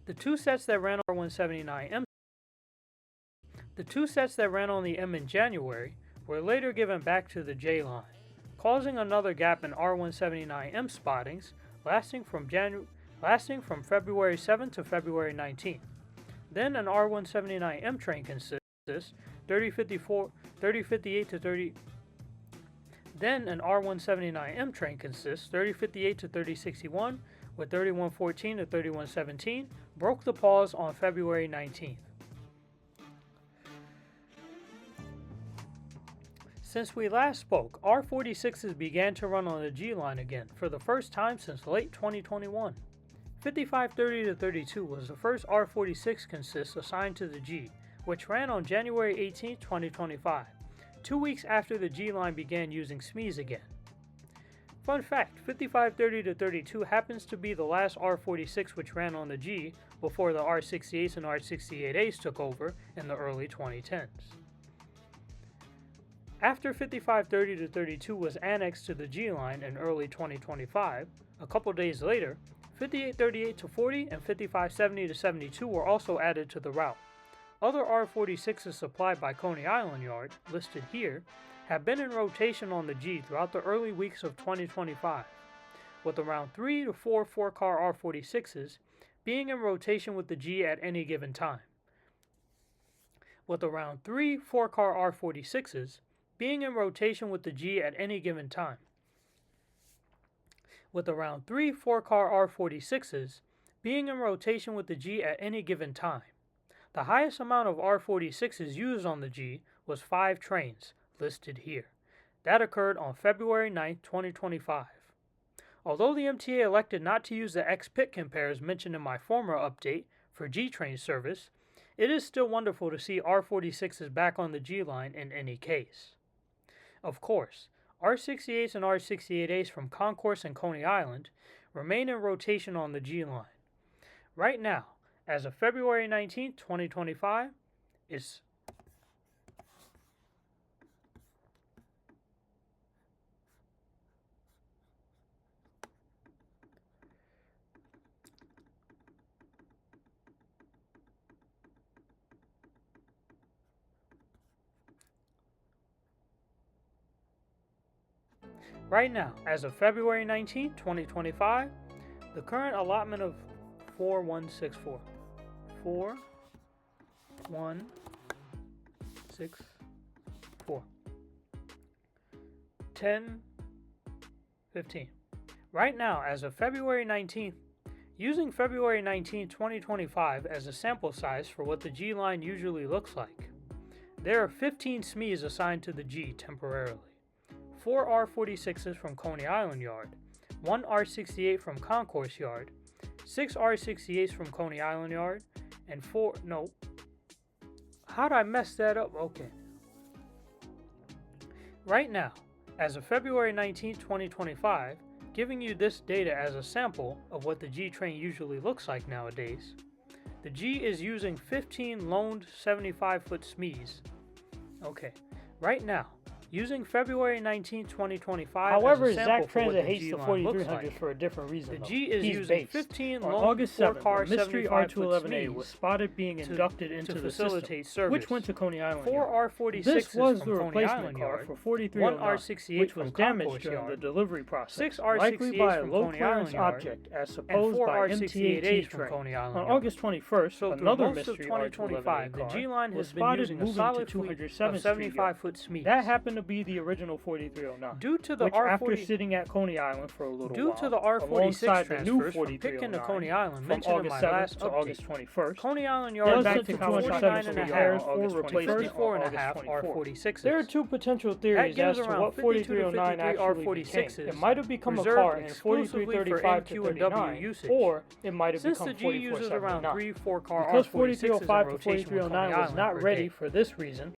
The two sets that ran on R179M, the two sets that ran on the M in January were later given back to the J line, causing another gap in R179M spottings lasting from February 7 to February 19. Then an R179M train consists 3058 to 30. Then an R179M train consists 3058 to 3061 with 3114 to 3117 broke the pause on February 19th. Since we last spoke, R46s began to run on the G line again for the first time since late 2021. 5530 to 32 was the first R46 consist assigned to the G, which ran on January 18, 2025, 2 weeks after the G line began using SMEs again. Fun fact, 5530 to 32 happens to be the last R46 which ran on the G before the R68s and R68As took over in the early 2010s. After 5530 to 32 was annexed to the G line in early 2025, a couple days later, 5838 to 40 and 5570 to 72 were also added to the route. Other R46s supplied by Coney Island Yard, listed here, have been in rotation on the G throughout the early weeks of 2025, with around 3 to 4 4-car R46s being in rotation with the G at any given time. With around 3 4-car R46s being in rotation with the G at any given time. With around 3 4-car R46s being in rotation with the G at any given time. The highest amount of R46s used on the G was 5 trains, listed here. That occurred on February 9, 2025. Although the MTA elected not to use the X-Pit compares mentioned in my former update for G-train service, it is still wonderful to see R46s back on the G line in any case. Of course, R68s and R68As from Concourse and Coney Island remain in rotation on the G line. Right now, as of February 19, 2025, is Right now, as of February 19, 2025, the current allotment of 4164. 4164. 10:15. Right now, as of February 19th, using February 19, 2025 as a sample size for what the G line usually looks like, there are 15 SMEs assigned to the G temporarily. 4 R46s from Coney Island Yard, 1 R68 from Concourse Yard, 6 R68s from Coney Island Yard, and 4, no, how'd I mess that up? Okay. Right now, as of February 19, 2025, giving you this data as a sample of what the G train usually looks like nowadays, the G is using 15 loaned 75-foot SMEs. Okay, right now, using February 19, 2025 However, as a sample Zach for what Transit the hates G the line 4300s looks like, for a different reason. the G is He's using based. 15 On loaned August 7th, 4-car a mystery 75-foot R211A was SMEs spotted being inducted into to the facilitate system, service. which went to Coney Island 4 Yard. R46s This was from the Coney replacement Island car Yard, for 1 4309, R68 which from was damaged Concourse during the Yard, delivery process, 6 likely R68s by a from low Coney clearance Island Yard, object, as and supposed 4 by R68As MTA from train. Coney Island On Yard. August 21st, So through another most of mystery 2025, R211A the car G line was has been spotted using a moving solid to fleet 207th of Street Yard. 75-foot SMEs. That happened to be the original 4309. Due to the which, after R40 sitting at Coney Island for a little Due while, to the R46 alongside the new transfers from Pitkin to 4309, Coney Island from mentioned in August my 7th last to update, August 21st, Coney Island was Yard sent sent to to College 49 Center and a for half repairs or to replacement 54 and a on half August 24th. R46s. There are two potential That theories gives as to around what 52 to 4309 53 actually R46s became. It might have become a reserved car in exclusively for 4335 to NQ and W 39, usage. or it might have Since become the G uses around 4479. 3 4-car Because R46s in 4305 to rotation with Coney 4309 was Island not per ready day, for this reason,